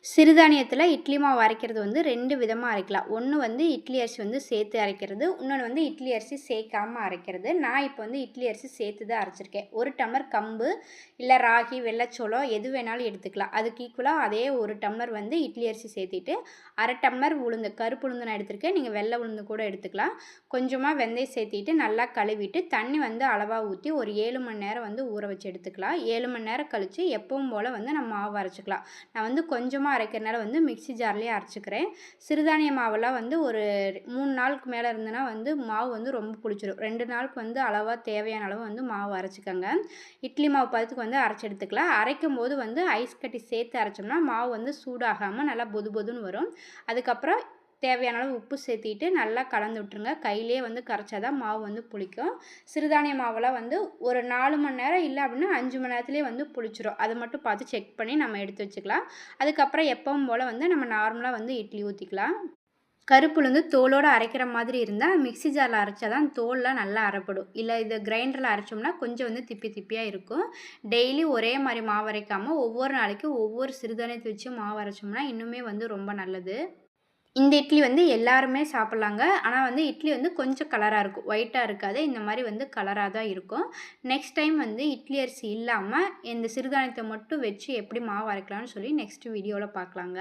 சிறுதானியத்தில் இட்லி மாவு அரைக்கிறது வந்து 2 விதமாக அரைக்கலாம். ஒன்று வந்து இட்லி அரிசி வந்து சேர்த்து அரைக்கிறது, இன்னொன்று வந்து இட்லி அரிசி சேர்க்காமல் அரைக்கிறது. நான் இப்போ வந்து இட்லி அரிசி சேர்த்து தான் அரைச்சிருக்கேன். 1 டம்ளர் கம்பு இல்லை ராகி, வெள்ளைச்சோளம் எது வேணாலும் எடுத்துக்கலாம். அதுக்கு ஈக்குவலாக அதே 1 டம்ளர் வந்து இட்லி அரிசி சேர்த்திட்டு 1/2 டம்ளர் உளுந்து, கருப்பு உளுந்து நான் எடுத்திருக்கேன். நீங்கள் வெள்ளை உளுந்து கூட எடுத்துக்கலாம். கொஞ்சமாக வெந்தயம் சேர்த்திட்டு நல்லா கழுவிட்டு தண்ணி வந்து அளவாக ஊற்றி ஒரு 7 மணி நேரம் வந்து ஊற வச்சு எடுத்துக்கலாம். 7 மணி நேரம் கழித்து எப்பவும் போல் வந்து நம்ம மாவு அரைச்சிக்கலாம். நான் வந்து கொஞ்சமாக அரைக்கிறனால வந்து மிக்ஸி ஜார்லேயே அரைச்சிக்கிறேன். சிறுதானிய மாவெல்லாம் வந்து ஒரு 3 நாளுக்கு மேலே இருந்ததுன்னா வந்து மாவு வந்து ரொம்ப புளிச்சிடும். 2 நாளுக்கு வந்து அளவாக தேவையான அளவு வந்து மாவு அரைச்சிக்கோங்க. இட்லி மாவு பதத்துக்கு வந்து அரைச்சி எடுத்துக்கலாம். அரைக்கும் போது வந்து ஐஸ் கட்டி சேர்த்து அரைச்சோம்னா மாவு வந்து சூடாகாமல் நல்லா பொது பொதுன்னு வரும். அதுக்கப்புறம் தேவையான அளவு உப்பு சேர்த்திட்டு நல்லா கலந்து விட்டுருங்க. கையிலே வந்து கரைச்சா தான் மாவு வந்து புளிக்கும். சிறுதானிய மாவெல்லாம் வந்து ஒரு 4 மணி நேரம் இல்லை அப்படின்னா 5 மணி நேரத்துலேயே வந்து புளிச்சிடும். அதை மட்டும் பார்த்து செக் பண்ணி நம்ம எடுத்து வச்சுக்கலாம். அதுக்கப்புறம் எப்பவும் போல் வந்து நம்ம நார்மலாக வந்து இட்லி ஊற்றிக்கலாம். கருப்புளுந்து தோலோடு அரைக்கிற மாதிரி இருந்தால் மிக்ஸி ஜாரில் அரைச்சா தான் தோல்லாம் நல்லா அரைப்படும். இல்லை இது கிரைண்டரில் அரைச்சோம்னா கொஞ்சம் வந்து திப்பி திப்பியாக இருக்கும். டெய்லி ஒரே மாதிரி மாவு அரைக்காமல் ஒவ்வொரு நாளைக்கு ஒவ்வொரு சிறுதானியத்தை வச்சு மாவு அரைச்சோம்னா இன்னுமே வந்து ரொம்ப நல்லது. இந்த இட்லி வந்து எல்லாருமே சாப்பிட்லாங்க. ஆனால் வந்து இட்லி வந்து கொஞ்சம் கலராக இருக்கும். ஒயிட்டாக இருக்காது. இந்த மாதிரி வந்து கலராக தான் இருக்கும். நெக்ஸ்ட் டைம் வந்து இட்லி அரிசி இல்லாமல் இந்த சிறுதானியத்தை மட்டும் வச்சு எப்படி மாவு அரைக்கலாம்னு சொல்லி நெக்ஸ்ட் வீடியோவில் பார்க்கலாங்க.